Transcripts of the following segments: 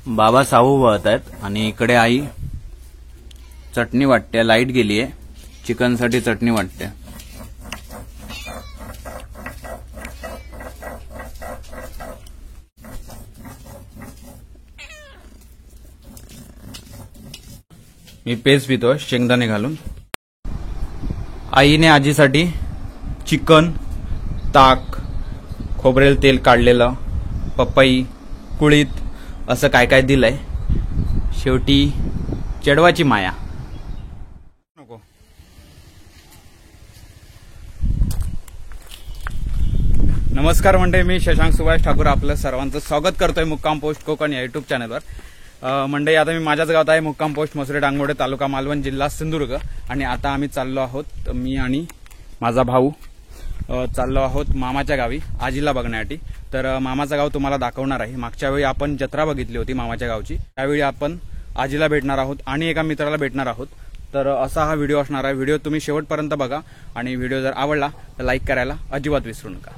बाबा साहू वळत आहेत आणि इकडे आई चटणी वाटते। लाईट गेली आहे, चिकनसाठी चटणी वाटते। मी पेज पितो शेंगदाणे घालून। आईने आजीसाठी चिकन, ताक, खोबरेल तेल काढलेलं, पपई, कुळीत असं काय काय दिलंय। शेवटी चढवाची माया नको। नमस्कार मंडळी, मी शशांक सुभाष ठाकूर आपलं सर्वांचं स्वागत करतोय मुक्काम पोस्ट कोकण या युट्यूब चॅनलवर। मंडळी, आता मी माझ्याच गावात आहे, मुक्काम पोस्ट मसुरे डांगोडे, तालुका मालवण, जिल्हा सिंधुदुर्ग। आणि आता आम्ही चाललो आहोत, मी आणि माझा भाऊ चाललो आहोत मामाच्या गावी आजीला बघण्यासाठी। तर मामाचं गाव तुम्हाला दाखवणार आहे। मागच्या वेळी आपण जत्रा बघितली होती मामाच्या गावची, त्यावेळी आपण आजीला भेटणार आहोत आणि एका मित्राला भेटणार आहोत। तर असा हा व्हिडिओ असणार आहे। व्हिडिओ तुम्ही शेवटपर्यंत बघा आणि व्हिडिओ जर आवडला तर लाईक करायला अजिबात विसरू नका।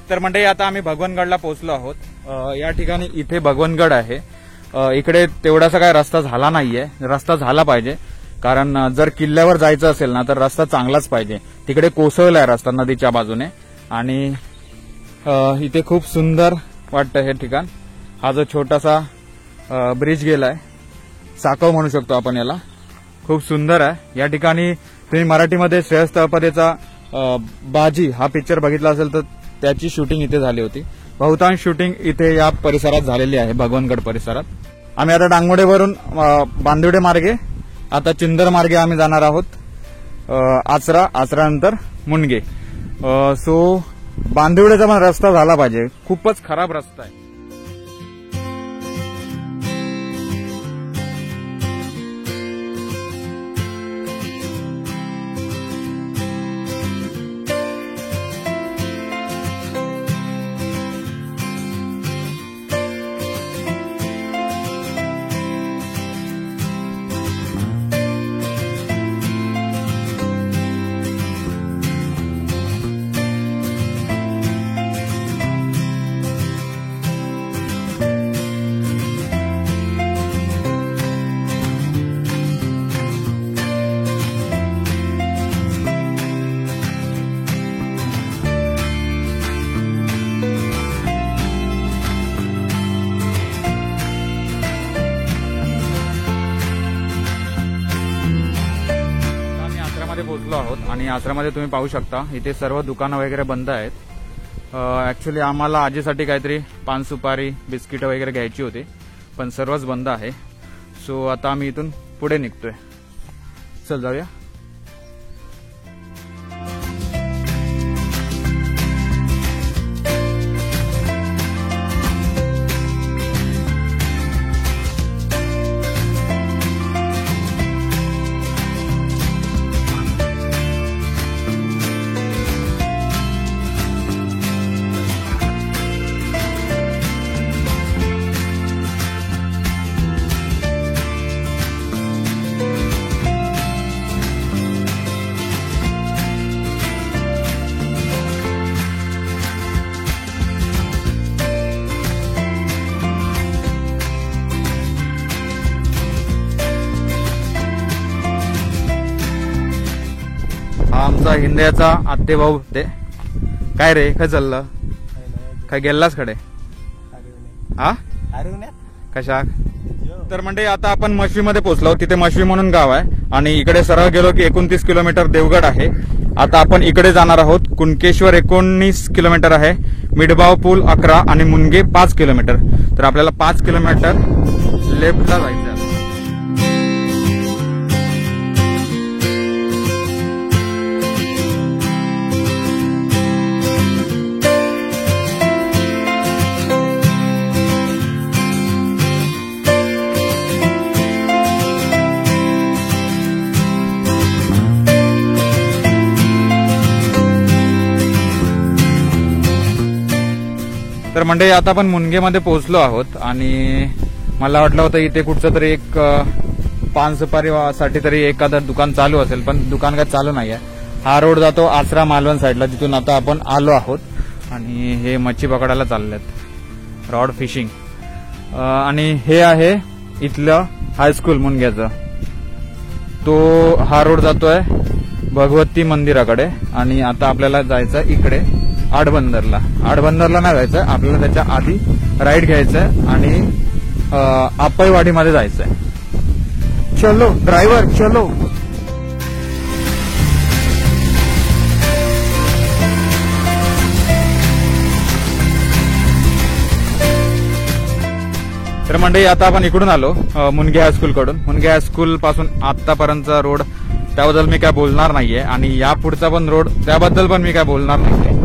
तर मंडळी, आता आम्ही भगवानगडला पोहोचलो आहोत। या ठिकाणी इथे भगवानगड आहे। इकडे तेवढासा काय रस्ता झाला नाहीये, रस्ता झाला पाहिजे, कारण जर किल्ल्यावर जायचं असेल ना तर रस्ता चांगलाच पाहिजे। तिकडे कोसळलाय रस्ता नदीच्या बाजूने आणि इथे खूप सुंदर वाटतं हे ठिकाण। हा जो छोटासा ब्रिज गेलाय, साकव म्हणू शकतो आपण याला, खूप सुंदर आहे। या ठिकाणी तुम्ही मराठीमध्ये श्रेयस तळपदेचा बाजी हा पिक्चर बघितला असेल तर त्याची शूटिंग इथे झाली होती। बहुतांश शूटिंग इथे या परिसरात झालेली आहे, भगवानगड परिसरात। आम्ही आता डांगोडेवरून बांदिवडे मार्गे आता चिंदर मार्गे आम्ही जाणार आहोत आचरानंतर मुणगे। सो बांदिवडेचा पण रस्ता झाला पाहिजे, खूपच खराब रस्ता आहे। पोहोचलो आहोत आणि आश्रमामध्ये तुम्ही पाहू शकता इथे सर्व दुकानं वगैरे बंद आहेत। ऍक्च्युली आम्हाला आजीसाठी काहीतरी पान सुपारी बिस्किट वगैरे घ्यायची होती, पण सर्वच बंद आहे। सो आता आम्ही इथून पुढे निघतोय, चल जाऊया। आमचा हिंदयाचा आत्तेभाऊ ते. काय रे, काय चाललं, काय गेलास कडे हा कशा? तर म्हणजे आता आपण मशवीमध्ये पोहोचलो. तिथे मशवी म्हणून गाव आहे आणि इकडे सरळ गेलो की 29 किलोमीटर देवगड आहे. आता आपण इकडे जाणार आहोत. कुणकेश्वर 19 किलोमीटर आहे, मिडबाव पूल 11 आणि मुनगे 5 किलोमीटर. तर आपल्याला 5 किलोमीटर लेफ्टला जायचं आहे. तर मंडळी आता आपण मुनगेमध्ये पोहोचलो आहोत आणि मला वाटलं होतं इथे कुठचं तरी एक पान सुपारीसाठी तरी एखादं दुकान चालू असेल, पण दुकान काय चालू नाहीये. हा रोड जातो आसरा मालवण साईडला, तिथून आता आपण आलो आहोत आणि हे मच्छी पकडायला चाललेत, रॉड फिशिंग. आणि हे आहे इथलं हायस्कूल मुनग्याचं. तो हा रोड जातोय भगवती मंदिराकडे आणि आता आपल्याला जायचं इकडे आडबंदरला. आडबंदरला नाही जायचंय आपल्याला, त्याच्या आधी राईड घ्यायचंय आणि आपईवाडीमध्ये जायचंय. चलो ड्रायव्हर चलो. तर मंडळी आता आपण इकडून आलो मुनगे हायस्कूल कडून. मुनगे हायस्कूल पासून आतापर्यंतचा रोड त्याबद्दल मी काय बोलणार नाहीये आणि या पुढचा पण रोड त्याबद्दल पण मी काय बोलणार नाहीये.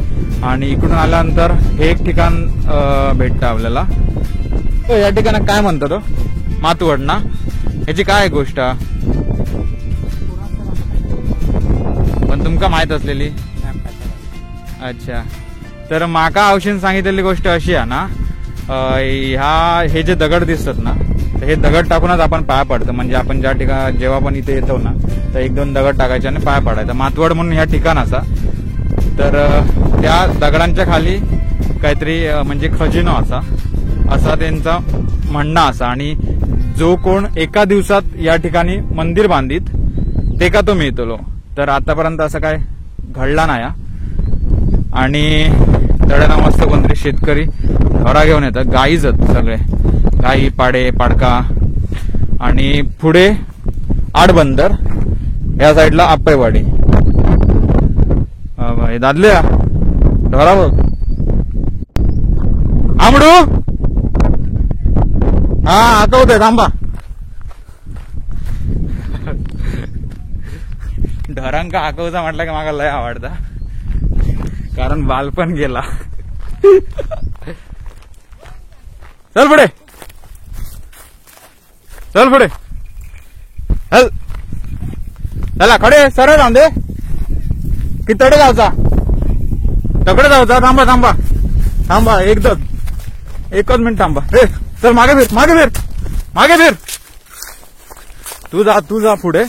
आणि इकडून आल्यानंतर हे एक ठिकाण भेटतं आपल्याला. या ठिकाणी काय म्हणतो तो, मातवड ना, ह्याची काय गोष्ट पण तुमका माहित असलेली? अच्छा. तर माका आवशीन सांगितलेली गोष्ट अशी आहे ना, हे जे दगड दिसतात ना, हे दगड टाकूनच आपण पाया पडतो. म्हणजे आपण ज्या ठिकाणी जेव्हा पण इथे येतो ना, तर 1-2 दगड टाकायचे आणि पाया पडायचा. मातवड म्हणून ह्या ठिकाण असा. तर त्या दगडांच्या खाली काहीतरी म्हणजे खजिनो असा त्यांचा म्हणणं असा. आणि जो कोण एका दिवसात या ठिकाणी मंदिर बांधित ते का तो मिळतो. तर आतापर्यंत असं काय घडला नाही. आणि तळ्याला मस्त कोणतरी शेतकरी ढोरा घेऊन येतात, गाईच सगळे, गाई पाडे पाडका. आणि पुढे आडबंदर, या साईडला आपईवाडी. दादले ढोरा बघ, आमडू हा आकवतोय थांबा. ढोरांका आकवचा म्हटलं की मला लय आवडता, कारण बालपण गेला. चल पुढे, चल पुढे, चल चला खडे सरळ जाऊन दे की तडे जायचा, तकडे जायचा. थांबा थांबा थांबा, एकच मिनिट थांबा. रे चल मागे फिर, मागे फिर, मागे फिर. तू जा पुढे,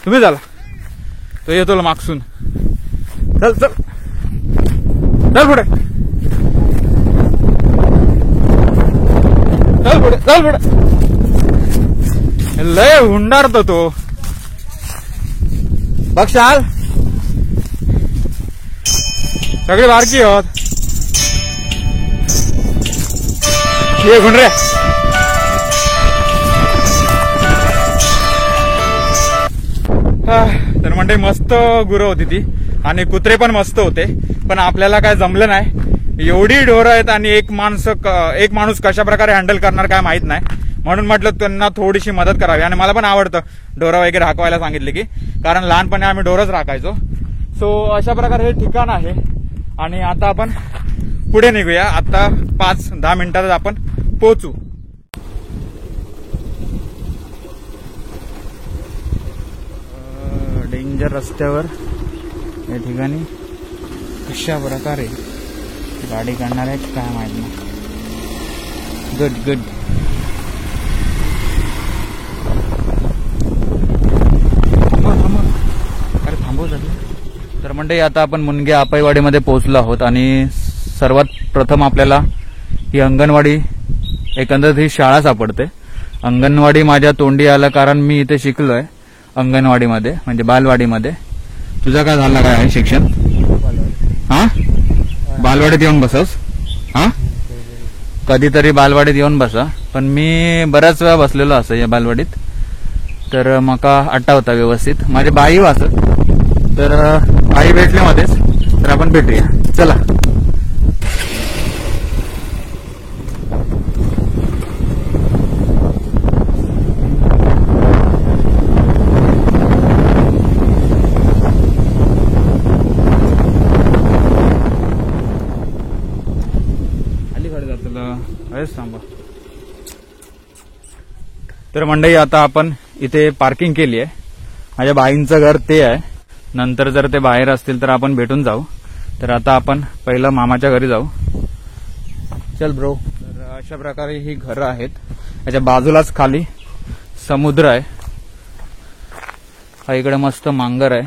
तुम्ही झाला तो येतो मागसून. चल चल चल पुढे, चल पुढे, चल पुढे. लय हुंडारतो तो बक्षाल, सगळे बारकी होत. ये गुंडरे, तर म्हणजे मस्त गुरं होती ती आणि कुत्रे पण मस्त होते. पण आपल्याला काय जमलं नाही, एवढी ढोरं आहेत आणि एक माणूस कशा प्रकारे हँडल करणार काय माहित नाही. म्हणून म्हटलं त्यांना थोडीशी मदत करावी. आणि मला पण आवडतं ढोरं वगैरे हाकवायला सांगितले की, कारण लहानपणी आम्ही ढोरच राखायचो. सो अशा प्रकारे हे ठिकाण आहे. आणि आता आपण पुढे निघूया. आता 5-10 मिनिटात आपण पोहोचू. डेंजर रस्त्यावर या ठिकाणी कशा प्रकारे गाडी काढणार आहे काय माहित नाही. Good good. अरे थांबव झालं. तर म्हणजे आता आपण मुनगे आपईवाडीमध्ये पोहोचलो आहोत आणि सर्वात प्रथम आपल्याला ही अंगणवाडी, एकंदरीत ही शाळा सापडते. अंगणवाडी माझ्या तोंडी आलं कारण मी इथे शिकलोय अंगणवाडीमध्ये, म्हणजे बालवाडीमध्ये. तुझा काय झाला काय आहे शिक्षण? हा, बालवाडीत येऊन बसस? हा, कधीतरी बालवाडीत येऊन बसा. पण मी बऱ्याच वेळा बसलेलो असं या बालवाडीत, तर मका आठवता व्यवस्थित. माझी बाई वाचत, तर बाई भेटले मध्येच, तर आपण भेटूया. चला. थांबा. तर मंडळी, आता आपण इथे पार्किंग केली आहे. माझ्या बाईंचं घर ते आहे. नंतर जर ते बाहेर असतील तर आपण भेटून जाऊ. तर आता आपण पहिलं मामाच्या घरी जाऊ. चल ब्रो. तर अशा प्रकारे ही घरं आहेत. याच्या बाजूलाच खाली समुद्र आहे. हा इकडे मस्त मांगर आहे.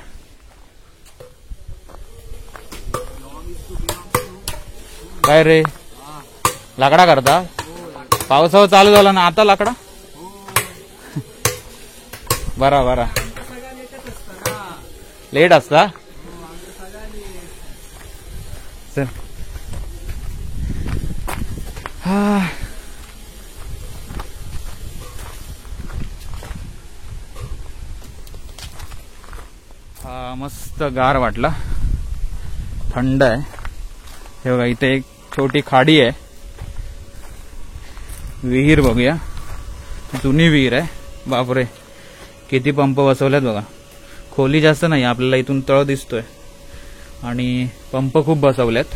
काय रे, लाकडा करता? पावसाळा चालू झाला ना आता लाकडा? बरा बरा. लेट असता. चल. हा मस्त गार वाटला, थंड आहे. हे बघा, इथे एक छोटी खाडी आहे. विहीर बघूया, जुनी विहीर आहे. बापरे, किती पंप बसवल्यात बघा. खोली जास्त नाही, आपल्याला इथून तळ दिसतोय. आणि पंप खूप बसवल्यात.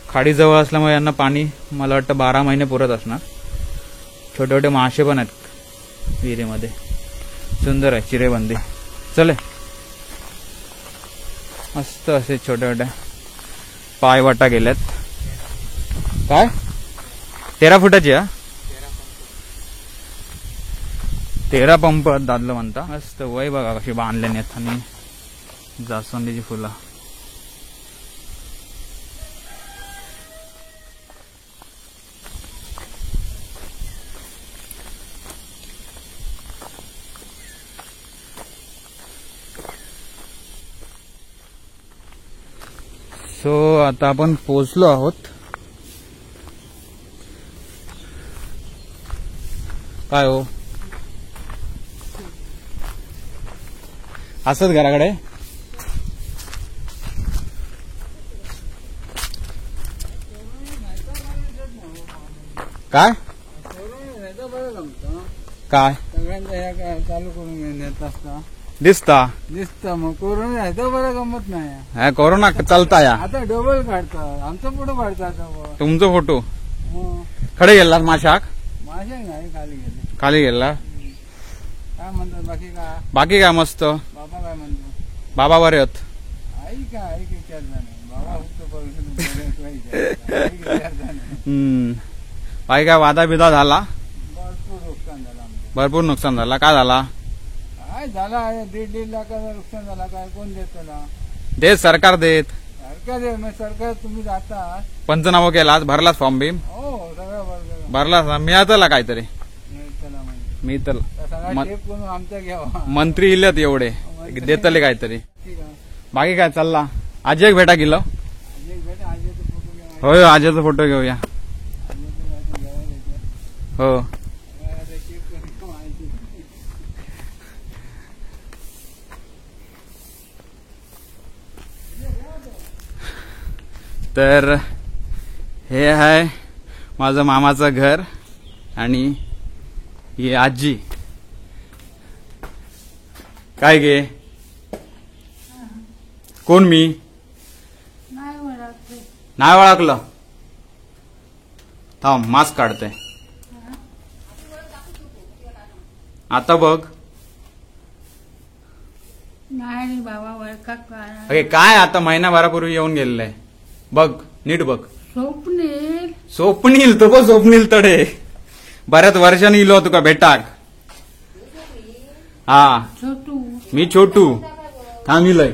खाडीजवळ असल्यामुळे यांना पाणी मला वाटतं 12 महिने पुरत असणार. छोटे छोटे मासे पण आहेत विहिरीमध्ये. सुंदर आहे, चिरेबंदी. चले. मस्त असे छोट्या छोट्या पायवाटा गेल्यात. काय 13 फुटाची? 13 पंप दादलं म्हणता. मस्त वय बघा कशी बांधले नाहीत. आणि जास्वंदीची फुलं. सो आता आपण पोहोचलो आहोत. काय हो, असंच घराकडे? काय काय चालू करून नेत असता दिसता मग कोरोना आहे तर बरं गमत नाही. कोरोना चालता या. आता डबल काढतात, आमचं पुढे काढतात. तुमचा फोटो खडे गेला माशाक? मासे नाही, खाली गेले. खाली गेला. काय म्हणतात बाकी? बाकी काय मस्त. बाबा काय म्हणतो? बाबा बरे आहेत. आई विचार झाला बाबा बाकी काय वादा बिदा झाला? भरपूर नुकसान झालं. भरपूर नुकसान झाला. काय झाला? काय झाला? 1.5 लाखाचं नुकसान झाला. काय कोण देत त्याला? देत सरकार देत. सरकार तुम्ही जाता. पंचनामा केला, भरलाच फॉर्म बिम? हो, सगळं भरला. मिळालं काहीतरी? मी तर आमच्या घ्यावा. मंत्री इल्यात एवढे देतले काहीतरी. बाकी काय चालला? आजी एक भेटा गेलो. होय, आजीचा फोटो घेऊया. हो. तर हे आहे माझं मामाचं घर. आणि ही आजी. काय गे, कोण मी? नाही ओळखलं. थांब, मास्क काढते. आता बघ. नाही बाबा, ओळखत अरे काय, आता महिनाभरापूर्वी येऊन गेलेलं आहे. बघ, नीट बघ. स्वप्नील. स्वप्नील तो स्वप्नील तडे. बऱ्याच वर्षांनी इलो तुका भेटाक. हा, छोटू. मी छोटू. थांबिलय.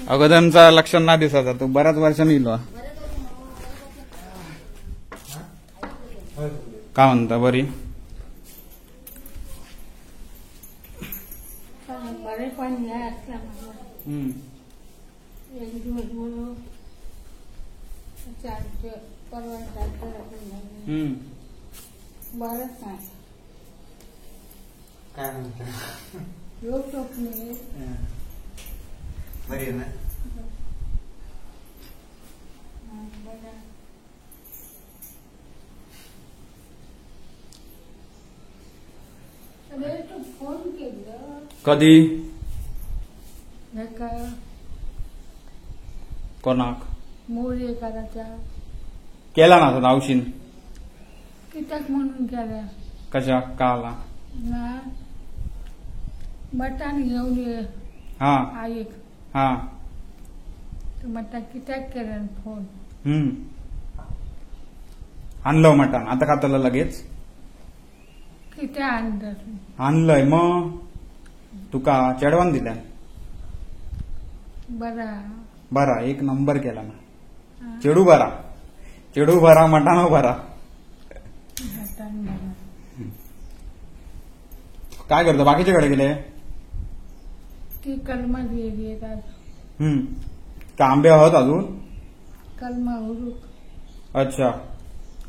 अगोदरचा लक्षण ना दिसायचा. तू बऱ्याच वर्षांनी इलो. काय म्हणता, बरी? असला मला हम्म. एक दिवस म्हणून 4 दिवस परवा जायचं हम्म. बरंच नाही काय म्हणता योग टोपणे बरी आहे ना अरे तू फोन केलं कधी हे का कोणाक मोरे करायचा केला ना आता औशीन कित्याक म्हणून केलं कशा का आला ना मटण घेऊन ये हा ऐक हा तर मटण कित्याक केलं फोन हम्म आणलं मटण आता खाताला लगेच कित्या आणलं आणलंय मग तुका चढवान दिल्या बरा बरा एक नंबर केला ना चेडू बरा मटानो बरा मटण बरा काय करतो बाकीच्याकडे गेले ती कलमा गेली येतात का आंबे आहोत अजून कलमा हुरूक अच्छा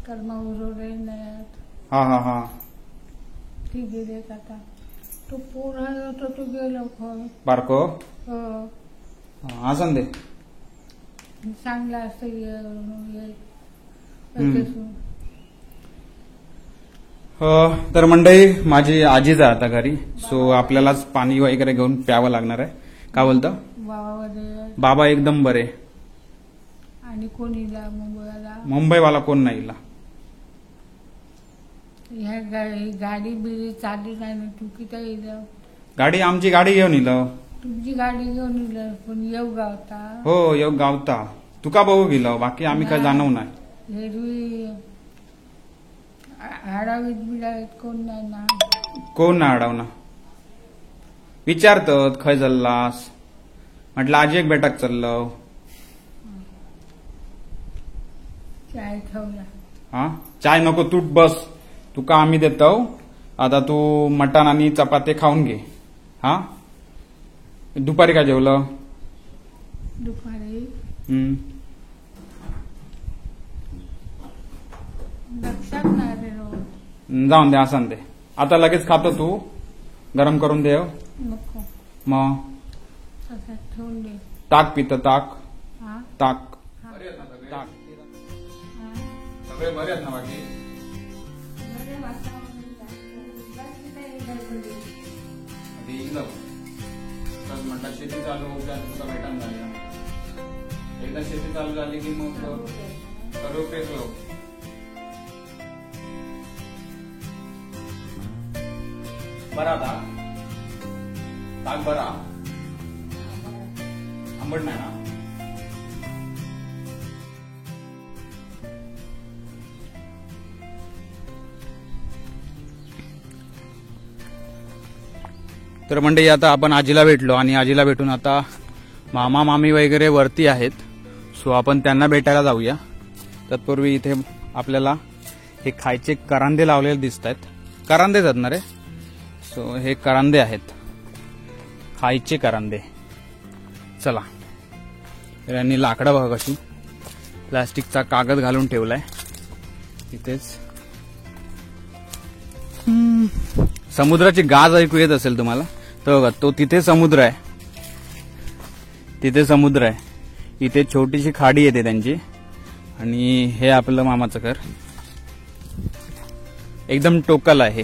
कलमा हुरूरे नाही हा हा हा ती गेले आता तो पोर होतो तो गेलो खर बारको हो असं दे चांगला असं तर मंडळी माझी आजीच आहे आता घरी सो आपल्यालाच पाणी वगैरे घेऊन प्यावं लागणार आहे काय बोलतं बाबामध्ये बाबा एकदम बरे आणि कोणीला मुंबईला मुंबईवाला कोण नाही इला. ह्या गाडी बिडी चालली नाही ना तू किती येईल गाडी आमची गाडी घेऊन इल तुमची गाडी घेऊन येईल पण येऊ गावता हो योग गावता तुका बघू गेलो बाकी आम्ही काय जाणव नाही हेरवी हाडावीत बिडावीत कोण नाही ना कोण ना अडवना विचारतात खय चाललास म्हटलं आजी एक बेटाक चाललो चाय ठेवला हा चाय नको तूट बस तुका आम्ही देतो आता तू मटण आणि चपाती खाऊन घे हा दुपारी काय जेवलं दुपारी हम्म. लक्षात नाही रे रोज जाऊन दे असं दे आता लगेच खातो तू गरम करून देव नको मग तसं ठेवून दे ताक पितं ताक हा ताक हा. ताक हा. सगळे बरे आहेत ना बाकी बरे वातावरण बाकी काही गडबडी. म्हटलं शेती चालू तुमचा भेटण झाली एकदा शेती चालू झाली की मग सर्व पेरलो बरा ताक बरा आंबट नाही ना तर मंडळी आता आपण आजीला भेटलो आणि आजीला भेटून आता मामा मामी वगैरे वरती आहेत सो आपण त्यांना भेटायला जाऊया तत्पूर्वी इथे आपल्याला हे खायचे करांदे लावलेले दिसत आहेत करांदेच आहेत ना रे सो हे करांदे आहेत खायचे करांदे चला तर यांनी लाकडं बघा कशी प्लास्टिकचा कागद घालून ठेवलाय इथेच समुद्राची गाज ऐकू येत असेल तुम्हाला तर बघा तो तिथे समुद्र आहे तिथे समुद्र आहे इथे छोटीशी खाडी येते त्यांची आणि हे आपलं मामाचं घर एकदम टोकाला आहे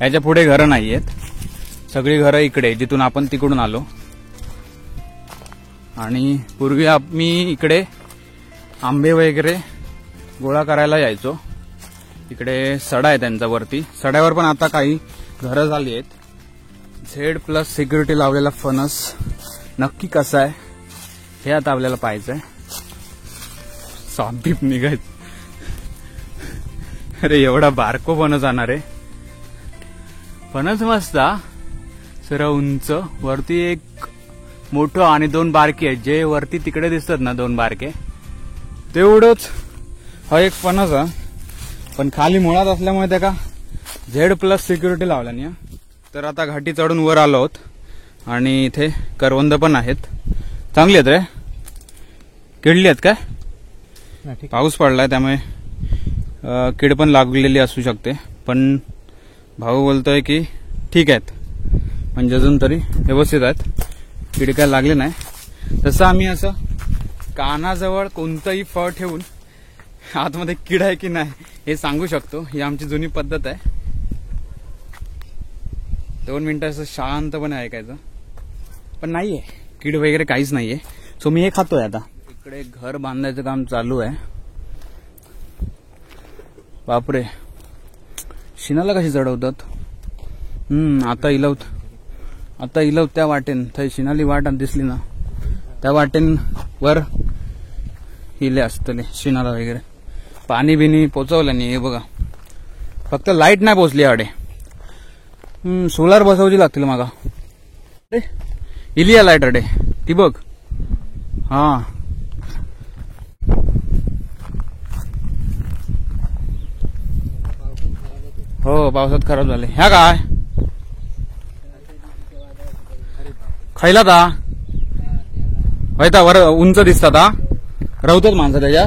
याच्या पुढे घरं नाही आहेत सगळी घरं इकडे जिथून आपण तिकडून आलो आणि पूर्वी मी इकडे आंबे वगैरे गोळा करायला यायचो इकडे सडा आहे त्यांचा वरती सड्यावर पण आता काही घरं झाली आहेत Z+ सिक्युरिटी लावलेला फणस नक्की कसा आहे हे आता आपल्याला पाहायचंय सापबीप निघायच अरे एवढा बारको फणस आणणार आहे फणस मस्त सर उंच वरती एक मोठं आणि 2 बारके आहेत जे वरती तिकडे दिसतात ना 2 बारके तेवढंच हा एक फणस आहे पण खाली मुळात असल्यामुळे त्या का Z+ सिक्युरिटी लावला नाही तर आता घाटी चढून वर आलो आहोत आणि इथे करवंद पण आहेत, चांगली आहेत रे. किडली आहेत काय? पाऊस पडलाय त्यामुळे कीड पण लागलेली असू शकते, पण भाऊ बोलतोय की ठीक आहेत, म्हणजे अजून तरी व्यवस्थित आहेत, कीड काय लागली नाही. तसं आम्ही असं कानाजवळ कोणतंही फळ ठेवून आतमध्ये कीड आहे की नाही हे सांगू शकतो. ही आमची जुनी पद्धत आहे. 2 मिनिटं असं शांतपणे ऐकायचं, पण नाहीये कीड वगैरे काहीच नाहीये. सो मी हे खातोय. आता इकडे घर बांधायचं काम चालू आहे. बापरे, शिनाला कशी चढवतात. आता इलवत त्या वाटेन थंय शिनाली वाट दिसली ना, त्या वाटेन वर हिले असतले शिनाला वगैरे. पाणी बिनी पोचवलं नाही. हे बघा, फक्त लाईट नाही पोचली आडे. सोलार बसवायची लागतील मागा. इलिया लाईट अडे ती बघ. हा, हो पावसात खराब झाले. ह्या काय खायला ता व्हायता वर उंच दिसतात. रवतात माणसं त्याच्या.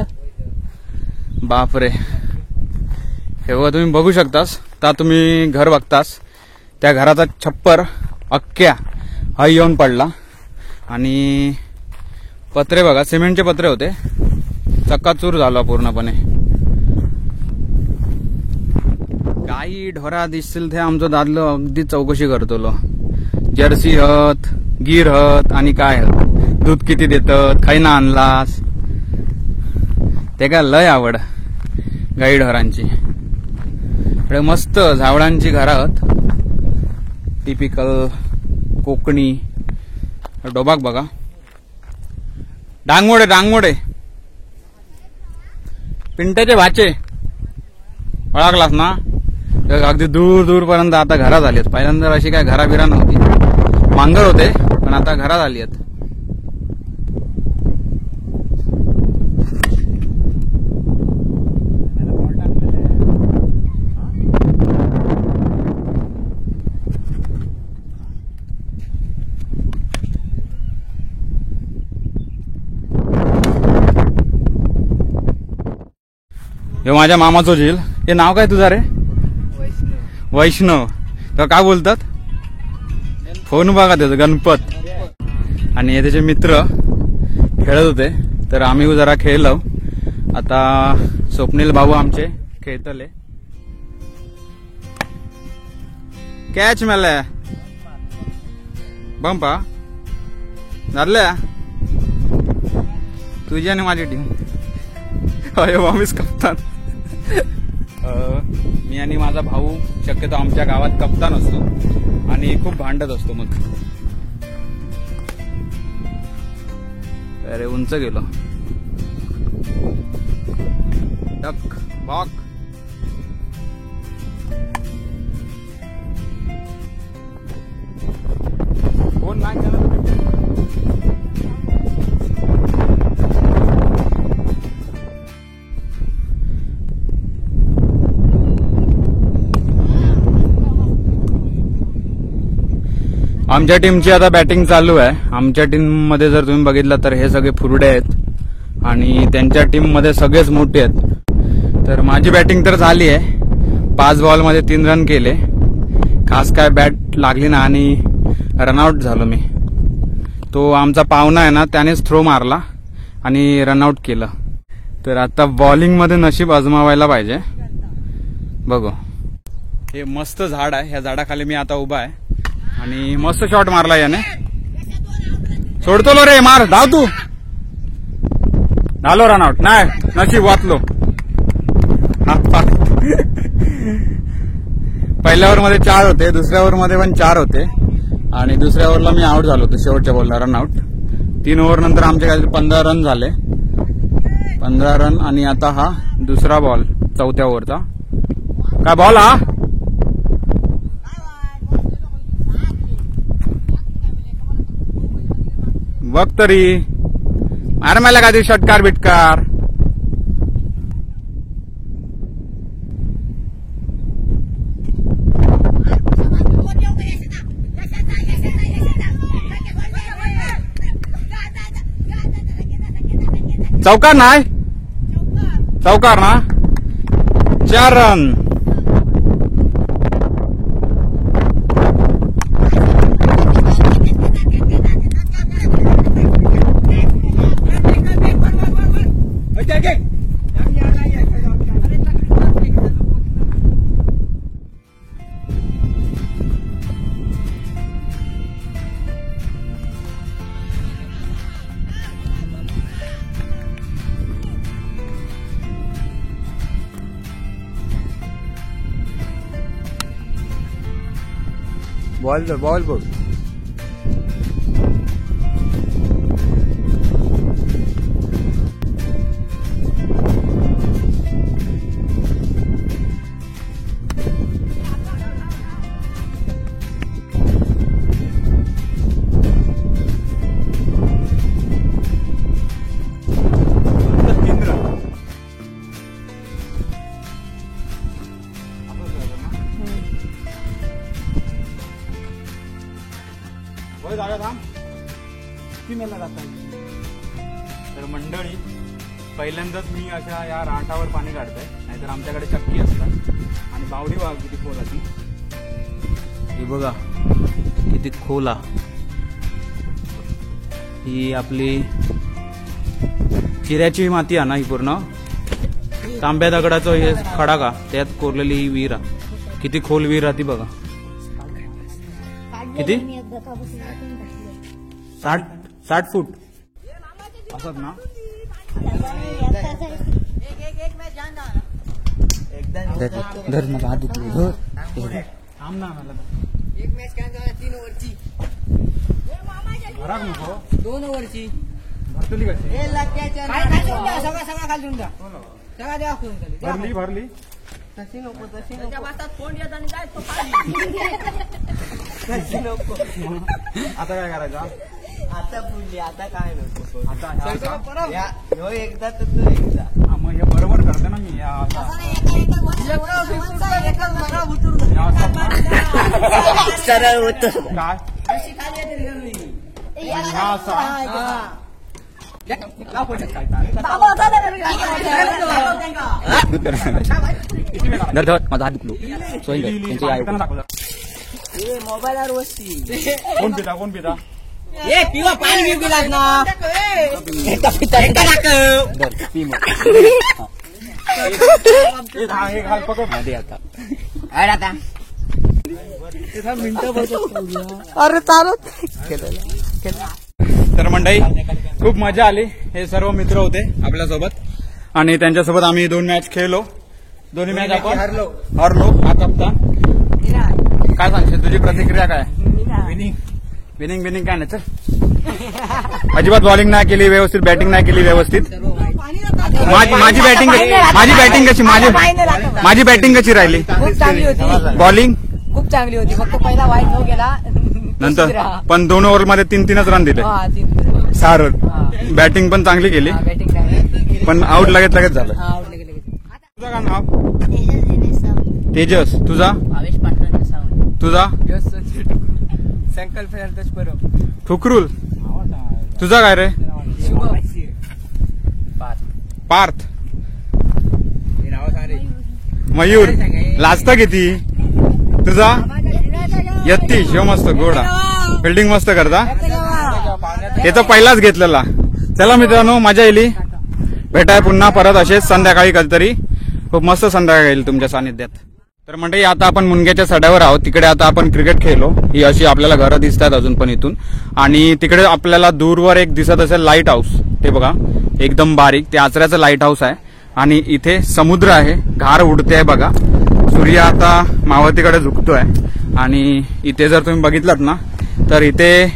बापरे, हे बघा तुम्ही बघू शकतास. तर तुम्ही घर बघतास, त्या घराचा छप्पर अख्ख्या हा येऊन पडला. आणि पत्रे बघा, सिमेंटचे पत्रे होते, चक्काचूर झाला पूर्णपणे. गाई ढोरा दिसतील ते आमचं दादलं अगदी चौकशी करतो. जर्सी हत, गिर हत आणि काय हत, दूध किती देतात, खाईना आणलास. ते काय लय आवड गाई ढोरांची. मस्त झावळांची घरं आहेत, टिपिकल कोकणी. डोबाक बघा, डांगमोडे पिंट्याचे भाचे ओळखलास ना. अगदी दूर दूरपर्यंत आता घरा झाली आहेत. पहिल्यांदा अशी काय घराबिरा नव्हती, मांजर होते, पण आता घरा झाली आहेत. हे माझ्या मामाचं झील. हे नाव काय तुझा रे? वैष्णव. तर काय बोलतात, फोन बघा त्याचा गणपत. आणि हे त्याचे मित्र खेळत होते, तर आम्ही जरा खेळलो. आता स्वप्नील भाऊ आमचे खेळतले. कॅच मेला बंपा झाल्या तुझी आणि माझी टीम. अरे आम्हीच कप्तान. मी आणि माझा भाऊ शक्यतो आमच्या गावात कप्तान असतो आणि खूप भांडत असतो. मग अरे उंच गेलो. डक बॉक. कोण नाही केलं. आमच्या टीमची आता बॅटिंग चालू आहे. आमच्या टीम मध्ये जर तुम्ही बघितलं तर हे सगळे फुरडे आहेत आणि त्यांच्या टीम मध्ये सगळेच मोठे आहेत. तर माझी बॅटिंग तर झाली आहे. 5 बॉलमध्ये 3 रन केले. खास काय बॅट लागली ना आणि रनआउट झालो मी. तो आमचा पाहुणा आहे ना, त्यानेच थ्रो मारला आणि रनआउट केलं. तर आता बॉलिंग मध्ये नशीब आजमावायला पाहिजे. बघू, हे मस्त झाड आहे. ह्या झाडाखाली मी आता उभा आहे आणि मस्त शॉट मारला याने. सोडतो लो रे, मार धाव तू. झालो रनआउट. नाही नशीब वाचलो. पहिल्या ओव्हर मध्ये 4 होते, दुसऱ्या ओव्हर मध्ये पण 4 होते आणि दुसऱ्या ओव्हरला मी आउट झालो होतो शेवटच्या बॉलला रनआउट. 3 ओव्हर नंतर आमचे काहीतरी 15 रन झाले. 15 रन. आणि आता हा दुसरा बॉल 4थ्या ओव्हरचा. काय बॉल हा. बघ तरी मार मला काहीतरी षटकार बिटकार. चौकार नाही चौकार ना 4 रन. बॉल बघ. तर मंडळी, पहिल्यांदाच मी अशा या राठावर पाणी काढतोय, नाहीतर आमच्याकडे चक्की असतात. आणि बावडी बघा किती खोल अशी. ही बघा किती खोल ही आपली चिऱ्याची माती आहे ना, ही पूर्ण तांब्या दगडाचं हे खडा का त्यात कोरलेली ही विहीर आहे. किती खोल विहीर आहे ती बघा. किती 60 फूट असत ना. धर मला हात दुखले. थांब ना मला. एक मॅच काय 3 ओव्हरची भराक नको 2 ओव्हरची भरतली कशी हे लक्याच्या सगळा खालून द्या. सगळा द्या खालून भरली तशी नको त्याच्या वाटात कोण येत आणि काय तो तशी नको. आता काय करायचं. आता बोलली आता काय नको. आता ह्यो एकदा तर तू एकदा मग हे बरोबर करते ना मी. सरळ होत काय माझा हात दुखलो. मोबाईलवर वस्ती कोण पिता ए पिवा पाणी घेऊ गेलास ना. हे घाल पकड मध्ये आता. अरे चालत. तर मंडळी, खूप मजा आली. हे सर्व मित्र होते आपल्यासोबत आणि त्यांच्यासोबत आम्ही 2 मॅच खेळलो. दोन्ही मॅच आपण हरलो. हा कप्तान, काय सांगशील तुझी प्रतिक्रिया काय. विनिंग काय नाही. चल, अजिबात बॉलिंग नाही केली व्यवस्थित, बॅटिंग नाही केली व्यवस्थित. माझी बॅटिंग कशी राहिली. खूप चांगली होती. बॉलिंग खूप चांगली होती. फक्त पहिला वाईट हो गेला नंतर पण 2 ओव्हरमध्ये 3-3 रन दिले. 6 रन. बॅटिंग पण चांगली केली पण आउट लगेच झालं. तुझं काय नाव. तेजस. तुझा. तुझा संकल्प ठुकरुल. तुझा काय रे. पार्थ. मयूर. लाजता किती. तुझा यत्तीश. ह्यो मस्त गोडा. फिल्डिंग मस्त करता. याचा पहिलाच घेतलेला. चला मित्रांनो, मजा येईल. भेटाय पुन्हा परत असेच संध्याकाळी कधीतरी. खूप मस्त संध्याकाळी येईल तुमच्या सानिध्यात. तर म्हणजे आता आपण मुनग्याच्या सड्यावर आहोत. तिकडे आता आपण क्रिकेट खेळलो. ही अशी आपल्याला घरं दिसतात अजून पण इथून. आणि तिकडे आपल्याला दूरवर एक दिसत असेल लाईट हाऊस. ते बघा एकदम बारीक, ते आचऱ्याचं लाईट हाऊस आहे. आणि इथे समुद्र आहे. घार उडते आहे बघा. सूर्य आता मावळतीकडे झुकतोय. आणि इथे जर तुम्ही बघितलात ना, तर इथे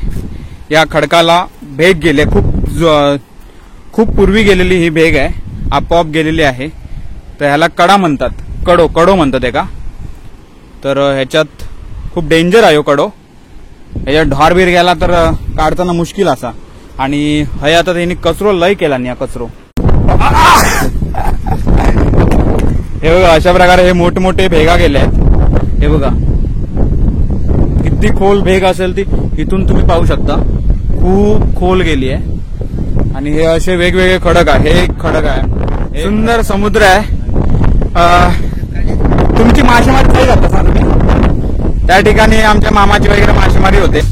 या खडकाला भेग गेले. खूप पूर्वी गेलेली ही भेग आहे. आपोआप गेलेली आहे. तर ह्याला कडा म्हणतात. कडो म्हणतात एका. तर ह्याच्यात खूप डेंजर आहे कडो. ह्याच्यात ढॉर बीर गेला तर काढताना मुश्किल असा. आणि हे आता त्यांनी कचरो लय केला नाही. कचरो हे बघा, अशा प्रकारे हे मोठमोठे भेगा गेले आहेत. हे बघा किती खोल भेग असेल ती. इथून तुम्ही पाहू शकता खूप खोल गेली आहे. आणि हे असे वेगवेगळे खडक आहे. हे एक खडक आहे, सुंदर समुद्र आहे. तुमची मासेमारी काय करता सांग तुम्ही? त्या ठिकाणी आमच्या मामाची वगैरे मासेमारी होते.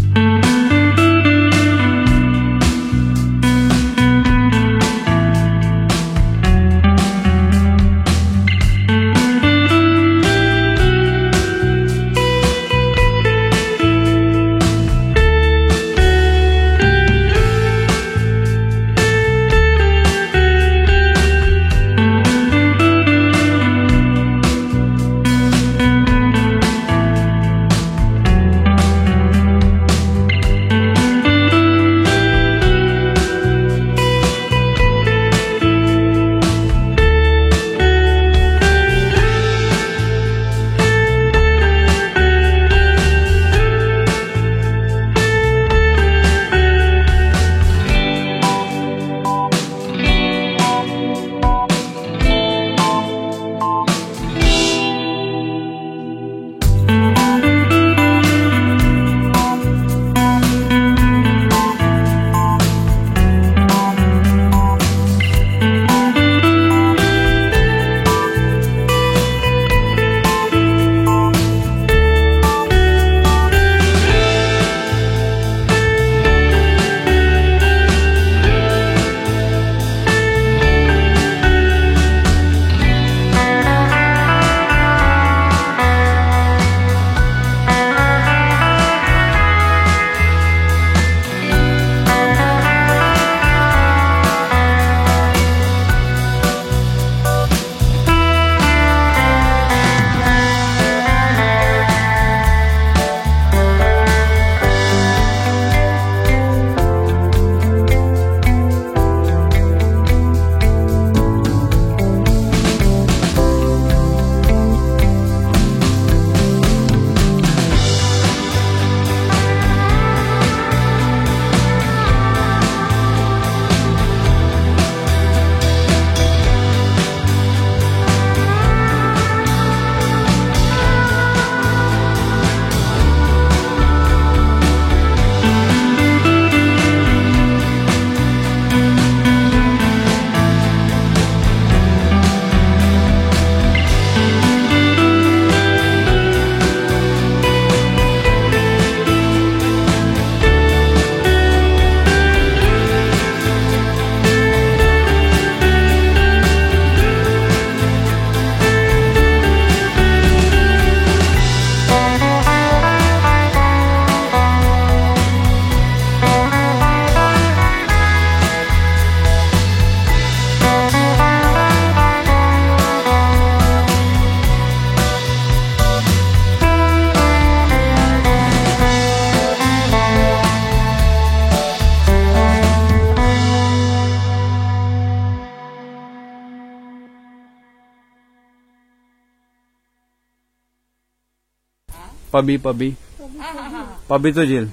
पबीचं झील.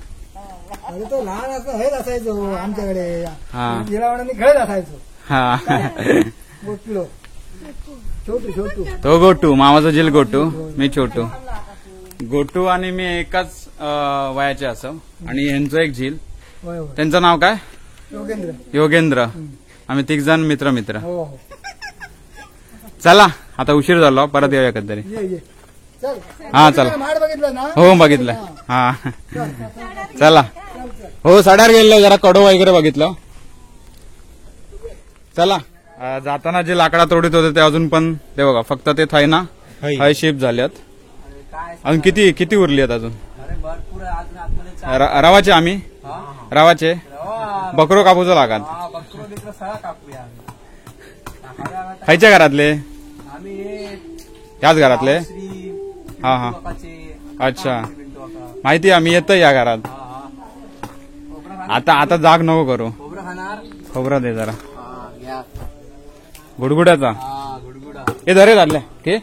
अरे तो लहान असं हेच असायचो आमच्याकडे. हा जिरावणी खेळत असायचो. हा गोटलो छोटू छोटू. तो गोटू, मामाचा झील गोटू, मी छोटू. गोटू आणि मी एकाच वयाचे असं. आणि यांचं एक झील, होय होय. त्यांचं नाव काय? योगेंद्र. योगेंद्र. आम्ही 3 जण मित्र. हो हो. चला आता उशीर झालो, परत येऊया कधीतरी. ये ये चल. हा चला. माड बघितलं ना? हो बघितलंय. हा चला. हो सड्यावर गेलो, जरा कडो वगैरे बघितलं. चला. जाताना जे लाकडा तोडीत होते ते अजून पण ते बघा, फक्त ते थाय ना हाय शिफ्ट झाल्यात. अजून किती उरली आहेत अजून? रवाचे आम्ही रवाचे बकरो कापूचं लागत. खायच्या घरातले? याच घरातले? हा हा अच्छा, माहिती आम्ही येतोय या घरात. आता जाग नको करू. खोबरा दे जरा गुडगुड्याचा. हे धरे झाले की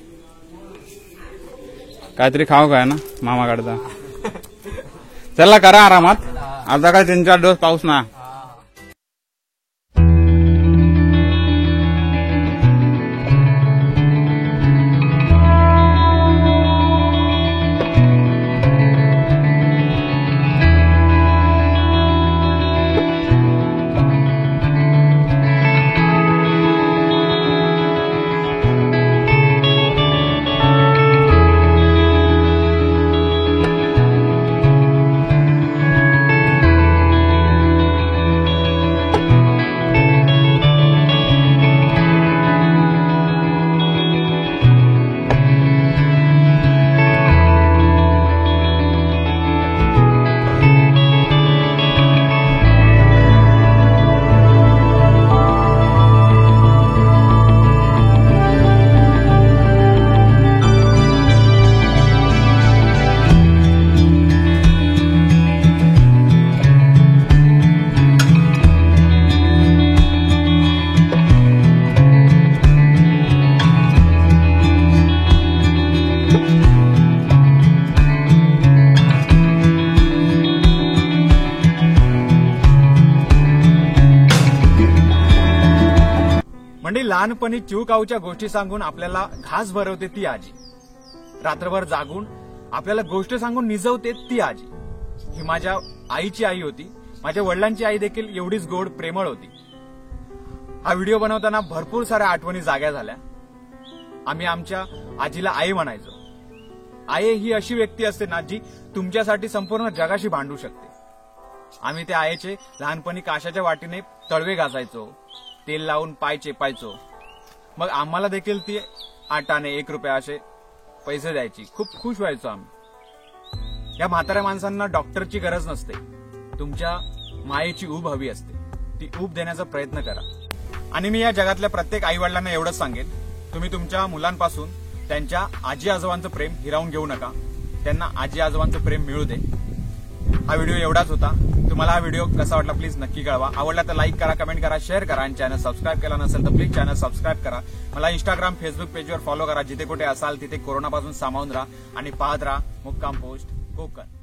काहीतरी खाऊ काय ना मामा काढता. चला करा आरामात, आता काय 3-4 दिवस पाऊस ना. म्हणजे लहानपणी चिवकाऊच्या गोष्टी सांगून आपल्याला घास भरवते ती आजी, रात्रभर जागून आपल्याला गोष्ट सांगून निजवते ती आजी. ही माझ्या आईची आई होती. माझ्या वडिलांची आई देखील एवढीच गोड प्रेमळ होती. हा व्हिडिओ बनवताना भरपूर साऱ्या आठवणी जाग्या झाल्या. आम्ही आमच्या आजीला आई म्हणायचो. आई ही अशी व्यक्ती असते ना जी तुमच्यासाठी संपूर्ण जगाशी भांडू शकते. आम्ही त्या आईचे लहानपणी काशाच्या वाटीने तळवे घासायचो, तेल लावून पाय चेपायचो. मग आम्हाला देखील ती 8 आणे 1 रुपया असे पैसे द्यायची. खूप खुश व्हायचो आम्ही. या म्हाताऱ्या माणसांना डॉक्टरची गरज नसते, तुमच्या मायेची ऊब हवी असते. ती ऊब देण्याचा प्रयत्न करा. आणि मी या जगातल्या प्रत्येक आई वडिलांना एवढंच सांगेन, तुम्ही तुमच्या मुलांपासून त्यांच्या आजी आजोबांचं प्रेम हिरावून घेऊ नका. त्यांना आजी आजोबांचं प्रेम मिळू दे. हा व्हिडिओ एवढाच होता. तुम्हाला हा व्हिडिओ कसा वाटला प्लीज नक्की कळवा. आवडला तर लाईक करा, कमेंट करा, शेअर करा आणि चॅनल सबस्क्राईब केला नसेल तर प्लीज चॅनल सबस्क्राईब करा. मला इंस्टाग्राम फेसबुक पेजवर फॉलो करा. जिथे कुठे असाल तिथे कोरोनापासून सामावून राहा आणि पाहत राहा मुक्काम पोस्ट कोकण.